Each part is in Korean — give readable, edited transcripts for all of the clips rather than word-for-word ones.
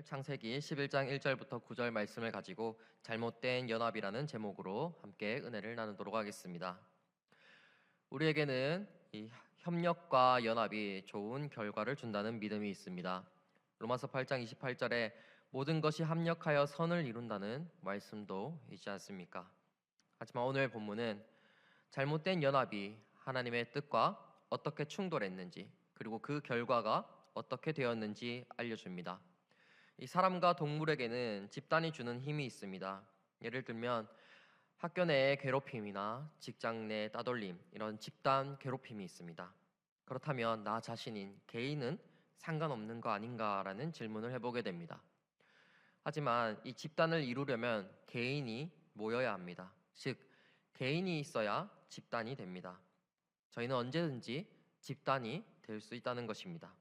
창세기 11장 1절부터 9절 말씀을 가지고 잘못된 연합이라는 제목으로 함께 은혜를 나누도록 하겠습니다. 우리에게는 이 협력과 연합이 좋은 결과를 준다는 믿음이 있습니다. 로마서 8장 28절에 모든 것이 합력하여 선을 이룬다는 말씀도 있지 않습니까? 하지만 오늘 본문은 잘못된 연합이 하나님의 뜻과 어떻게 충돌했는지, 그리고 그 결과가 어떻게 되었는지 알려줍니다. 이 사람과 동물에게는 집단이 주는 힘이 있습니다. 예를 들면 학교 내의 괴롭힘이나 직장 내 따돌림, 이런 집단 괴롭힘이 있습니다. 그렇다면 나 자신인 개인은 상관없는 거 아닌가라는 질문을 해보게 됩니다. 하지만 이 집단을 이루려면 개인이 모여야 합니다. 즉, 개인이 있어야 집단이 됩니다. 저희는 언제든지 집단이 될 수 있다는 것입니다.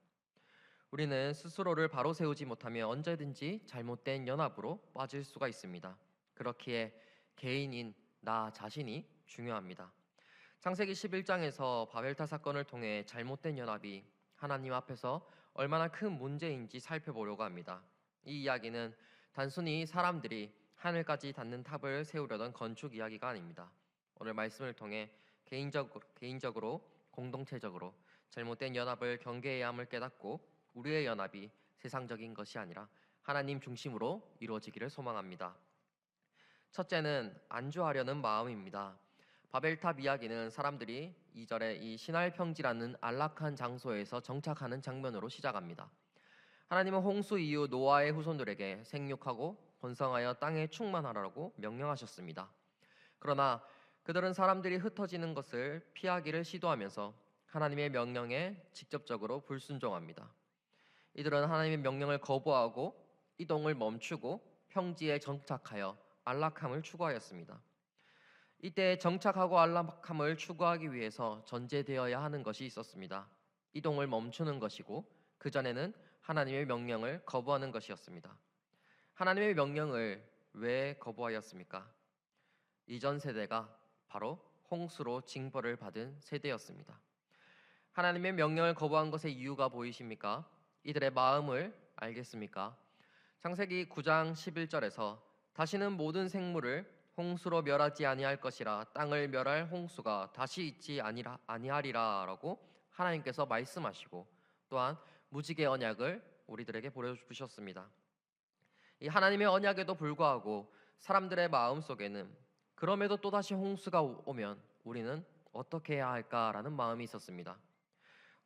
우리는 스스로를 바로 세우지 못하면 언제든지 잘못된 연합으로 빠질 수가 있습니다. 그렇기에 개인인 나 자신이 중요합니다. 창세기 11장에서 바벨탑 사건을 통해 잘못된 연합이 하나님 앞에서 얼마나 큰 문제인지 살펴보려고 합니다. 이 이야기는 단순히 사람들이 하늘까지 닿는 탑을 세우려던 건축 이야기가 아닙니다. 오늘 말씀을 통해 개인적으로 공동체적으로 잘못된 연합을 경계해야 함을 깨닫고 우리의 연합이 세상적인 것이 아니라 하나님 중심으로 이루어지기를 소망합니다. 첫째는 안주하려는 마음입니다. 바벨탑 이야기는 사람들이 2절에 이 신할평지라는 안락한 장소에서 정착하는 장면으로 시작합니다. 하나님은 홍수 이후 노아의 후손들에게 생육하고 번성하여 땅에 충만하라고 명령하셨습니다. 그러나 그들은 사람들이 흩어지는 것을 피하기를 시도하면서 하나님의 명령에 직접적으로 불순종합니다. 이들은 하나님의 명령을 거부하고 이동을 멈추고 평지에 정착하여 안락함을 추구하였습니다. 이때 정착하고 안락함을 추구하기 위해서 전제되어야 하는 것이 있었습니다. 이동을 멈추는 것이고 그 전에는 하나님의 명령을 거부하는 것이었습니다. 하나님의 명령을 왜 거부하였습니까? 이전 세대가 바로 홍수로 징벌을 받은 세대였습니다. 하나님의 명령을 거부한 것의 이유가 보이십니까? 이들의 마음을 알겠습니까? 창세기 9장 11절에서 다시는 모든 생물을 홍수로 멸하지 아니할 것이라 땅을 멸할 홍수가 다시 있지 아니하리라 라고 하나님께서 말씀하시고 또한 무지개 언약을 우리들에게 보여주셨습니다. 이 하나님의 언약에도 불구하고 사람들의 마음속에는 그럼에도 또다시 홍수가 오면 우리는 어떻게 해야 할까라는 마음이 있었습니다.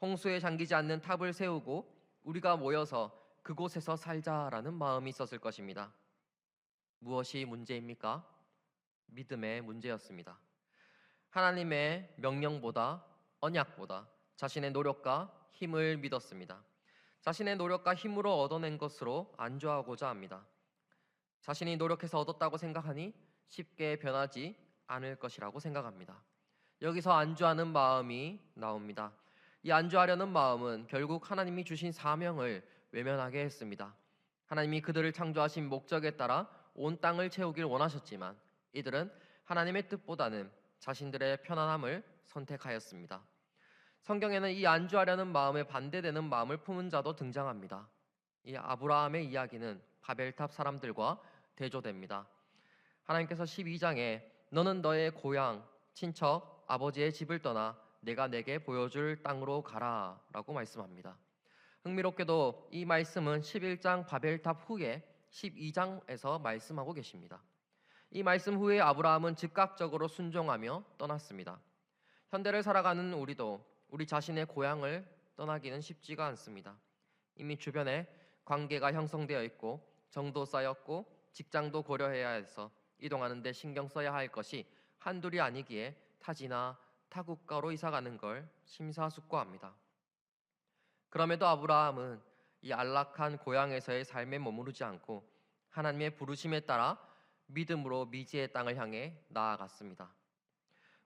홍수에 잠기지 않는 탑을 세우고 우리가 모여서 그곳에서 살자라는 마음이 있었을 것입니다. 무엇이 문제입니까? 믿음의 문제였습니다. 하나님의 명령보다 언약보다 자신의 노력과 힘을 믿었습니다. 자신의 노력과 힘으로 얻어낸 것으로 안주하고자 합니다. 자신이 노력해서 얻었다고 생각하니 쉽게 변하지 않을 것이라고 생각합니다. 여기서 안주하는 마음이 나옵니다. 이 안주하려는 마음은 결국 하나님이 주신 사명을 외면하게 했습니다. 하나님이 그들을 창조하신 목적에 따라 온 땅을 채우길 원하셨지만 이들은 하나님의 뜻보다는 자신들의 편안함을 선택하였습니다. 성경에는 이 안주하려는 마음에 반대되는 마음을 품은 자도 등장합니다. 이 아브라함의 이야기는 바벨탑 사람들과 대조됩니다. 하나님께서 12장에 너는 너의 고향, 친척, 아버지의 집을 떠나 내가 내게 보여줄 땅으로 가라 라고 말씀합니다. 흥미롭게도 이 말씀은 11장 바벨탑 후에 12장에서 말씀하고 계십니다. 이 말씀 후에 아브라함은 즉각적으로 순종하며 떠났습니다. 현대를 살아가는 우리도 우리 자신의 고향을 떠나기는 쉽지가 않습니다. 이미 주변에 관계가 형성되어 있고 정도 쌓였고 직장도 고려해야 해서 이동하는 데 신경 써야 할 것이 한둘이 아니기에 타지나 타국가로 이사가는 걸 심사숙고합니다. 그럼에도 아브라함은 이 안락한 고향에서의 삶에 머무르지 않고 하나님의 부르심에 따라 믿음으로 미지의 땅을 향해 나아갔습니다.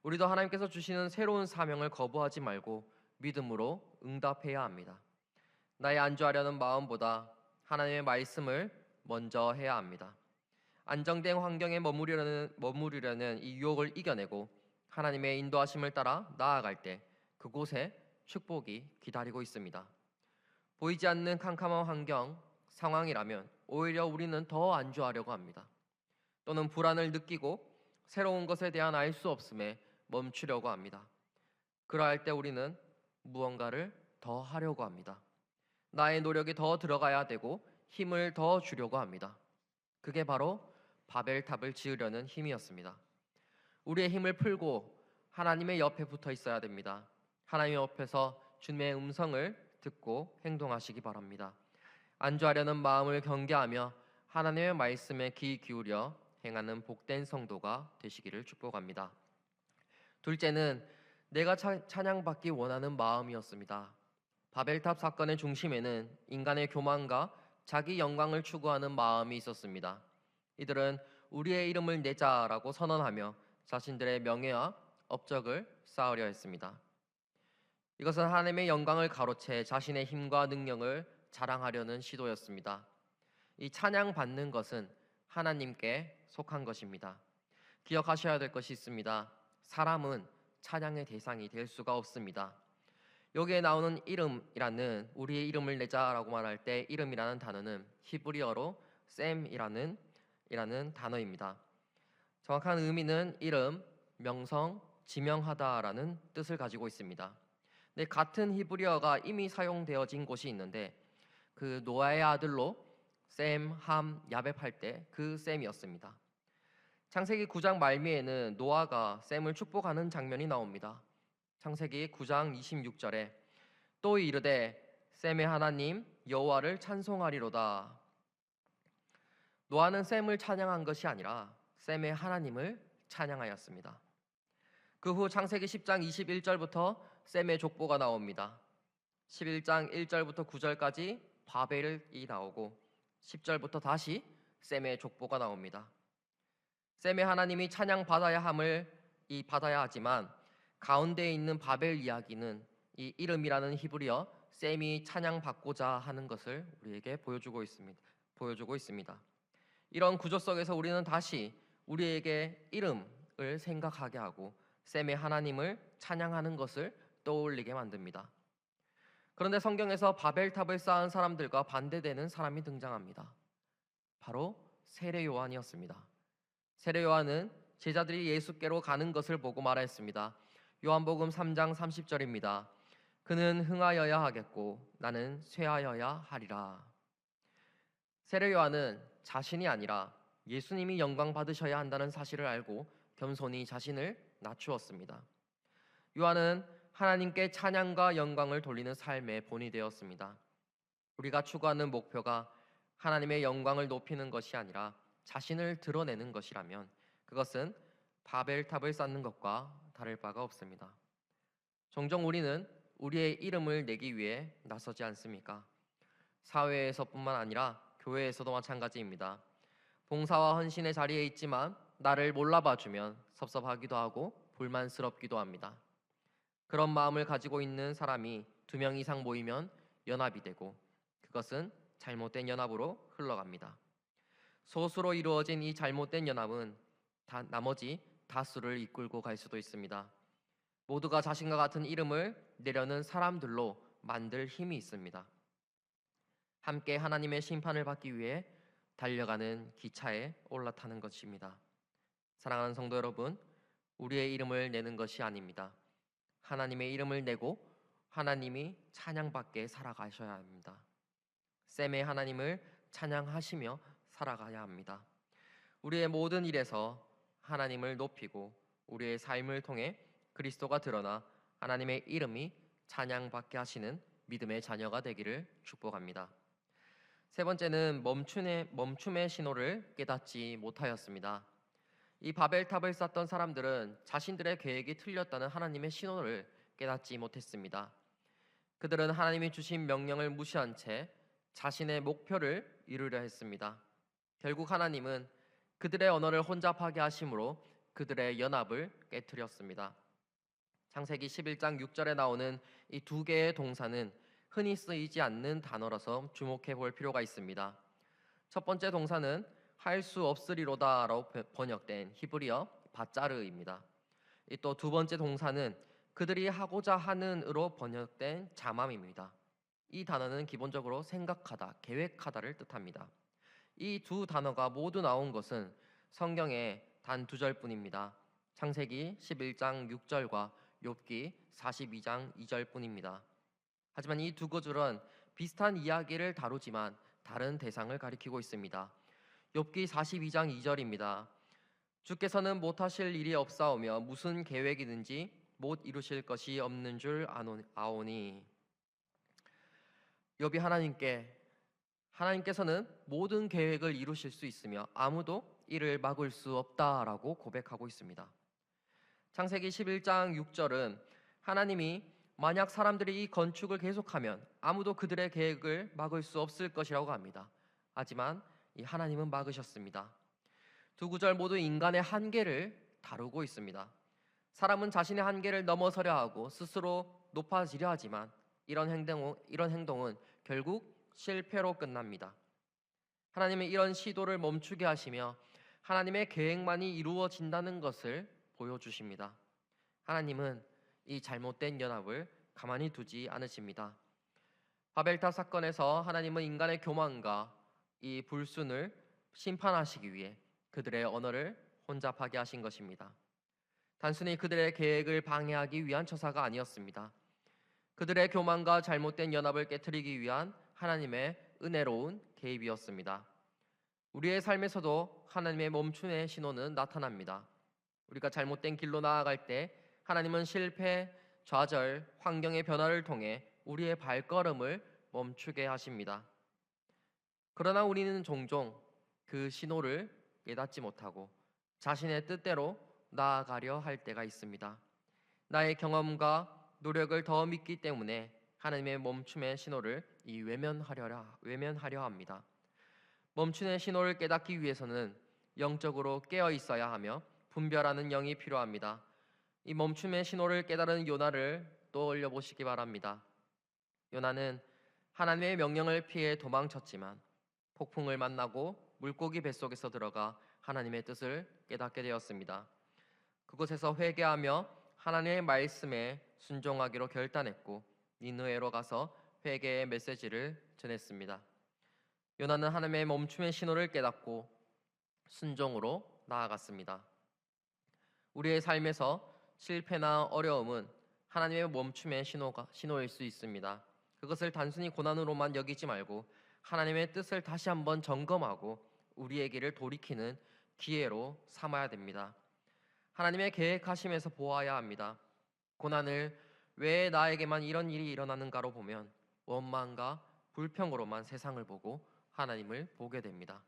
우리도 하나님께서 주시는 새로운 사명을 거부하지 말고 믿음으로 응답해야 합니다. 나의 안주하려는 마음보다 하나님의 말씀을 먼저 해야 합니다. 안정된 환경에 머무르려는 이 유혹을 이겨내고 하나님의 인도하심을 따라 나아갈 때 그곳에 축복이 기다리고 있습니다. 보이지 않는 캄캄한 환경, 상황이라면 오히려 우리는 더 안주하려고 합니다. 또는 불안을 느끼고 새로운 것에 대한 알 수 없음에 멈추려고 합니다. 그러할 때 우리는 무언가를 더 하려고 합니다. 나의 노력이 더 들어가야 되고 힘을 더 주려고 합니다. 그게 바로 바벨탑을 지으려는 힘이었습니다. 우리의 힘을 풀고 하나님의 옆에 붙어 있어야 됩니다. 하나님 옆에서 주님의 음성을 듣고 행동하시기 바랍니다. 안주하려는 마음을 경계하며 하나님의 말씀에 귀 기울여 행하는 복된 성도가 되시기를 축복합니다. 둘째는 내가 찬양받기 원하는 마음이었습니다. 바벨탑 사건의 중심에는 인간의 교만과 자기 영광을 추구하는 마음이 있었습니다. 이들은 우리의 이름을 내자라고 선언하며 자신들의 명예와 업적을 쌓으려 했습니다. 이것은 하나님의 영광을 가로채 자신의 힘과 능력을 자랑하려는 시도였습니다. 이 찬양받는 것은 하나님께 속한 것입니다. 기억하셔야 될 것이 있습니다. 사람은 찬양의 대상이 될 수가 없습니다. 여기에 나오는 이름이라는, 우리의 이름을 내자라고 말할 때 이름이라는 단어는 히브리어로 셈이라는 단어입니다. 정확한 의미는 이름, 명성, 지명하다라는 뜻을 가지고 있습니다. 근데 같은 히브리어가 이미 사용되어진 곳이 있는데 그 노아의 아들로 셈, 함, 야벳 할 때 그 셈이었습니다. 창세기 9장 말미에는 노아가 셈을 축복하는 장면이 나옵니다. 창세기 9장 26절에 또 이르되 셈의 하나님 여호와를 찬송하리로다. 노아는 셈을 찬양한 것이 아니라 셈의 하나님을 찬양하였습니다. 그 후 창세기 10장 21절부터 셈의 족보가 나옵니다. 11장 1절부터 9절까지 바벨이 나오고 10절부터 다시 셈의 족보가 나옵니다. 셈의 하나님이 찬양받아야 받아야 하지만 가운데에 있는 바벨 이야기는 이 이름이라는 히브리어 셈이 찬양받고자 하는 것을 우리에게 보여주고 있습니다. 이런 구조 속에서 우리는 다시 우리에게 이름을 생각하게 하고 셈의 하나님을 찬양하는 것을 떠올리게 만듭니다. 그런데 성경에서 바벨탑을 쌓은 사람들과 반대되는 사람이 등장합니다. 바로 세례 요한이었습니다. 세례 요한은 제자들이 예수께로 가는 것을 보고 말했습니다. 요한복음 3장 30절입니다. 그는 흥하여야 하겠고 나는 쇠하여야 하리라. 세례 요한은 자신이 아니라 예수님이 영광 받으셔야 한다는 사실을 알고 겸손히 자신을 낮추었습니다. 요한은 하나님께 찬양과 영광을 돌리는 삶의 본이 되었습니다. 우리가 추구하는 목표가 하나님의 영광을 높이는 것이 아니라 자신을 드러내는 것이라면 그것은 바벨탑을 쌓는 것과 다를 바가 없습니다. 종종 우리는 우리의 이름을 내기 위해 나서지 않습니까? 사회에서뿐만 아니라 교회에서도 마찬가지입니다. 봉사와 헌신의 자리에 있지만 나를 몰라봐주면 섭섭하기도 하고 불만스럽기도 합니다. 그런 마음을 가지고 있는 사람이 2명 이상 모이면 연합이 되고 그것은 잘못된 연합으로 흘러갑니다. 소수로 이루어진 이 잘못된 연합은 나머지 다수를 이끌고 갈 수도 있습니다. 모두가 자신과 같은 이름을 내려는 사람들로 만들 힘이 있습니다. 함께 하나님의 심판을 받기 위해 달려가는 기차에 올라타는 것입니다. 사랑하는 성도 여러분, 우리의 이름을 내는 것이 아닙니다. 하나님의 이름을 내고 하나님이 찬양받게 살아가셔야 합니다. 셈의 하나님을 찬양하시며 살아가야 합니다. 우리의 모든 일에서 하나님을 높이고 우리의 삶을 통해 그리스도가 드러나 하나님의 이름이 찬양받게 하시는 믿음의 자녀가 되기를 축복합니다. 세 번째는 멈춤의 신호를 깨닫지 못하였습니다. 이 바벨탑을 쌓던 사람들은 자신들의 계획이 틀렸다는 하나님의 신호를 깨닫지 못했습니다. 그들은 하나님이 주신 명령을 무시한 채 자신의 목표를 이루려 했습니다. 결국 하나님은 그들의 언어를 혼잡하게 하심으로 그들의 연합을 깨뜨렸습니다. 창세기 11장 6절에 나오는 이 2개의 동사는 흔히 쓰이지 않는 단어라서 주목해 볼 필요가 있습니다. 첫 번째 동사는 할 수 없으리로다라고 번역된 히브리어 바짜르입니다. 또 두 번째 동사는 그들이 하고자 하는으로 번역된 자맘입니다. 이 단어는 기본적으로 생각하다, 계획하다를 뜻합니다. 이 두 단어가 모두 나온 것은 성경의 단 두 절뿐입니다. 창세기 11장 6절과 욥기 42장 2절뿐입니다. 하지만 이 두 구절은 비슷한 이야기를 다루지만 다른 대상을 가리키고 있습니다. 욥기 42장 2절입니다. 주께서는 못하실 일이 없사오며 무슨 계획이든지 못 이루실 것이 없는 줄 아오니. 욥이 하나님께서는 모든 계획을 이루실 수 있으며 아무도 이를 막을 수 없다라고 고백하고 있습니다. 창세기 11장 6절은 하나님이 만약 사람들이 이 건축을 계속하면 아무도 그들의 계획을 막을 수 없을 것이라고 합니다. 하지만 이 하나님은 막으셨습니다. 두 구절 모두 인간의 한계를 다루고 있습니다. 사람은 자신의 한계를 넘어서려 하고 스스로 높아지려 하지만 이런 행동은 결국 실패로 끝납니다. 하나님은 이런 시도를 멈추게 하시며 하나님의 계획만이 이루어진다는 것을 보여주십니다. 하나님은 이 잘못된 연합을 가만히 두지 않으십니다. 바벨탑 사건에서 하나님은 인간의 교만과 이 불순을 심판하시기 위해 그들의 언어를 혼잡하게 하신 것입니다. 단순히 그들의 계획을 방해하기 위한 처사가 아니었습니다. 그들의 교만과 잘못된 연합을 깨트리기 위한 하나님의 은혜로운 개입이었습니다. 우리의 삶에서도 하나님의 멈춤의 신호는 나타납니다. 우리가 잘못된 길로 나아갈 때 하나님은 실패, 좌절, 환경의 변화를 통해 우리의 발걸음을 멈추게 하십니다. 그러나 우리는 종종 그 신호를 깨닫지 못하고 자신의 뜻대로 나아가려 할 때가 있습니다. 나의 경험과 노력을 더 믿기 때문에 하나님의 멈춤의 신호를 외면하려 합니다. 멈춤의 신호를 깨닫기 위해서는 영적으로 깨어 있어야 하며 분별하는 영이 필요합니다. 이 멈춤의 신호를 깨달은 요나를 떠올려 보시기 바랍니다. 요나는 하나님의 명령을 피해 도망쳤지만 폭풍을 만나고 물고기 뱃속에서 들어가 하나님의 뜻을 깨닫게 되었습니다. 그곳에서 회개하며 하나님의 말씀에 순종하기로 결단했고 니느웨로 가서 회개의 메시지를 전했습니다. 요나는 하나님의 멈춤의 신호를 깨닫고 순종으로 나아갔습니다. 우리의 삶에서 실패나 어려움은 하나님의 멈춤의 신호일 수 있습니다. 그것을 단순히 고난으로만 여기지 말고 하나님의 뜻을 다시 한번 점검하고 우리의 길을 돌이키는 기회로 삼아야 됩니다. 하나님의 계획하심에서 보아야 합니다. 고난을 왜 나에게만 이런 일이 일어나는가로 보면 원망과 불평으로만 세상을 보고 하나님을 보게 됩니다.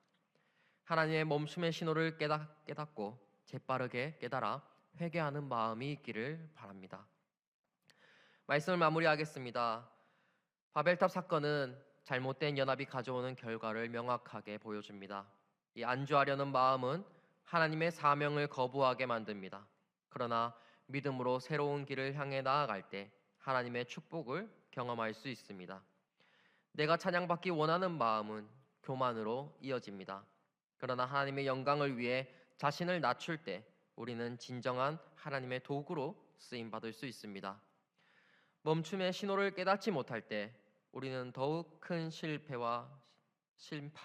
하나님의 멈춤의 신호를 깨닫고 재빠르게 깨달아 회개하는 마음이 있기를 바랍니다. 말씀을 마무리하겠습니다. 바벨탑 사건은 잘못된 연합이 가져오는 결과를 명확하게 보여줍니다. 이 안주하려는 마음은 하나님의 사명을 거부하게 만듭니다. 그러나 믿음으로 새로운 길을 향해 나아갈 때 하나님의 축복을 경험할 수 있습니다. 내가 찬양받기 원하는 마음은 교만으로 이어집니다. 그러나 하나님의 영광을 위해 자신을 낮출 때 우리는 진정한 하나님의 도구로 쓰임받을 수 있습니다. 멈춤의 신호를 깨닫지 못할 때 우리는 더욱 큰 실패와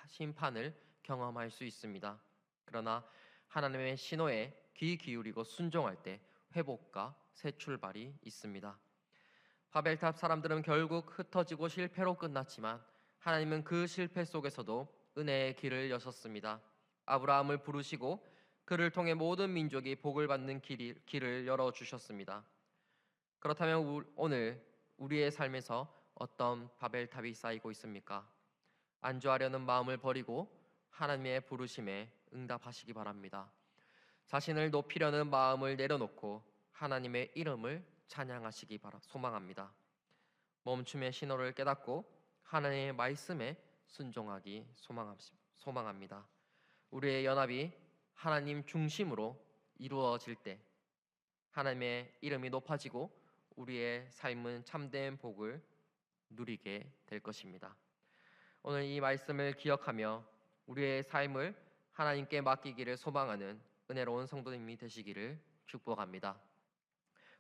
심판을 경험할 수 있습니다. 그러나 하나님의 신호에 귀 기울이고 순종할 때 회복과 새 출발이 있습니다. 바벨탑 사람들은 결국 흩어지고 실패로 끝났지만 하나님은 그 실패 속에서도 은혜의 길을 여셨습니다. 아브라함을 부르시고 그를 통해 모든 민족이 복을 받는 길을 열어주셨습니다. 그렇다면 오늘 우리의 삶에서 어떤 바벨탑이 쌓이고 있습니까? 안주하려는 마음을 버리고 하나님의 부르심에 응답하시기 바랍니다. 자신을 높이려는 마음을 내려놓고 하나님의 이름을 찬양하시기 소망합니다. 멈춤의 신호를 깨닫고 하나님의 말씀에 순종하기 소망합니다. 우리의 연합이 하나님 중심으로 이루어질 때 하나님의 이름이 높아지고 우리의 삶은 참된 복을 누리게 될 것입니다. 오늘 이 말씀을 기억하며 우리의 삶을 하나님께 맡기기를 소망하는 은혜로운 성도님이 되시기를 축복합니다.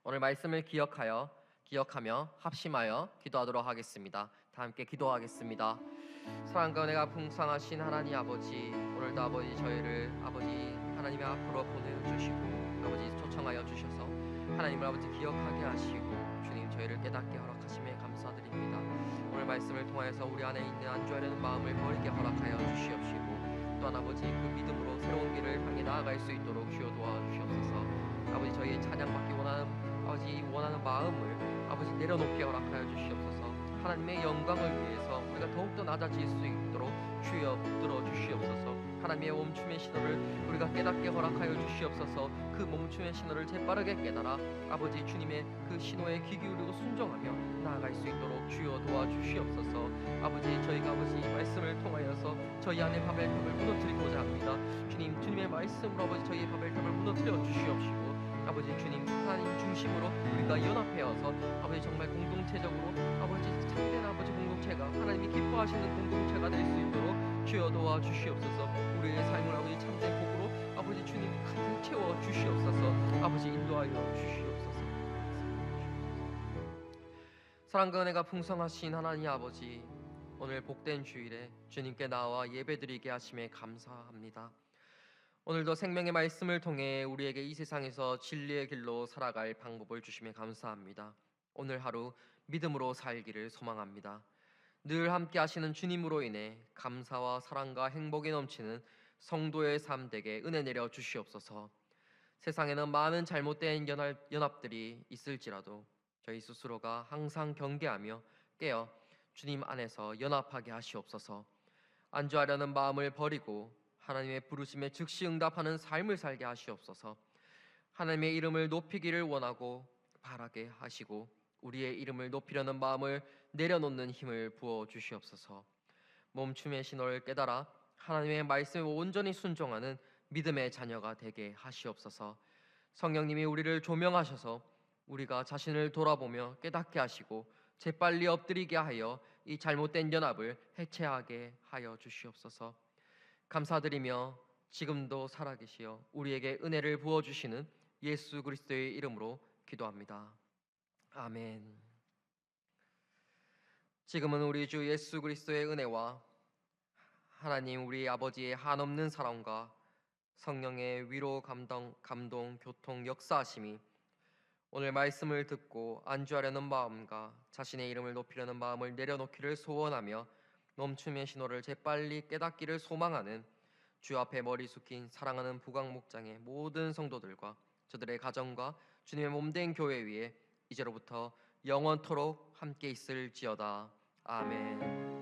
오늘 말씀을 기억하여 기억하며 합심하여 기도하도록 하겠습니다. 다 함께 기도하겠습니다. 사랑과 은혜가 풍성하신 하나님 아버지, 오늘도 아버지 저희를 아버지 하나님의 앞으로 보내주시고 아버지 초청하여 주셔서 하나님을 아버지 기억하게 하시고 주님 저희를 깨닫게 허락하심에 감사드립니다. 오늘 말씀을 통하여서 우리 안에 있는 안주하려는 마음을 버리게 허락하여 주시옵시고 또한 아버지 그 믿음으로 새로운 길을 향해 나아갈 수 있도록 주여 도와주시옵소서. 아버지 저희의 찬양받기 원하는 마음을 아버지 내려놓게 허락하여 주시옵소서. 하나님의 영광을 위해서 우리가 더욱더 낮아질 수 있도록 주여 붙들어 주시옵소서. 하나님의 멈춤의 신호를 우리가 깨닫게 허락하여 주시옵소서. 그 멈춤의 신호를 재빠르게 깨달아 아버지 주님의 그 신호에 귀 기울이고 순종하며 나아갈 수 있도록 주여 도와주시옵소서. 아버지 저희가 아버지 말씀을 통하여서 저희 안에 바벨탑을 무너뜨리고자 합니다. 주님의 말씀으로 아버지 저희의 바벨탑을 무너뜨려 주시옵시고 아버지 주님 하나님 중심으로 우리가 연합하여서 아버지 정말 공동체적으로 아버지 참된 아버지 공동체가 하나님이 기뻐하시는 공동체가 될 수 있도록 주여 도와주시옵소서. 우리의 삶을 아버지 참된 복으로 아버지 주님 가득 채워 주시옵소서. 아버지 인도하여 주시옵소서. 사랑과 은혜가 풍성하신 하나님 아버지, 오늘 복된 주일에 주님께 나와 예배드리게 하심에 감사합니다. 오늘도 생명의 말씀을 통해 우리에게 이 세상에서 진리의 길로 살아갈 방법을 주심에 감사합니다. 오늘 하루 믿음으로 살기를 소망합니다. 늘 함께 하시는 주님으로 인해 감사와 사랑과 행복이 넘치는 성도의 삶 되게 은혜 내려 주시옵소서. 세상에는 많은 잘못된 연합들이 있을지라도 저희 스스로가 항상 경계하며 깨어 주님 안에서 연합하게 하시옵소서. 안주하려는 마음을 버리고 하나님의 부르심에 즉시 응답하는 삶을 살게 하시옵소서. 하나님의 이름을 높이기를 원하고 바라게 하시고 우리의 이름을 높이려는 마음을 내려놓는 힘을 부어 주시옵소서. 멈춤의 신호를 깨달아 하나님의 말씀에 온전히 순종하는 믿음의 자녀가 되게 하시옵소서. 성령님이 우리를 조명하셔서 우리가 자신을 돌아보며 깨닫게 하시고 재빨리 엎드리게 하여 이 잘못된 연합을 해체하게 하여 주시옵소서. 감사드리며 지금도 살아계시어 우리에게 은혜를 부어주시는 예수 그리스도의 이름으로 기도합니다. 아멘. 지금은 우리 주 예수 그리스도의 은혜와 하나님 우리 아버지의 한없는 사랑과 성령의 위로 감동 교통 역사하심이 오늘 말씀을 듣고 안주하려는 마음과 자신의 이름을 높이려는 마음을 내려놓기를 소원하며 멈춤의 신호를 재빨리 깨닫기를 소망하는 주 앞에 머리 숙인 사랑하는 부강 목장의 모든 성도들과 저들의 가정과 주님의 몸된 교회 위에 이제로부터 영원토록 함께 있을지어다. 아멘.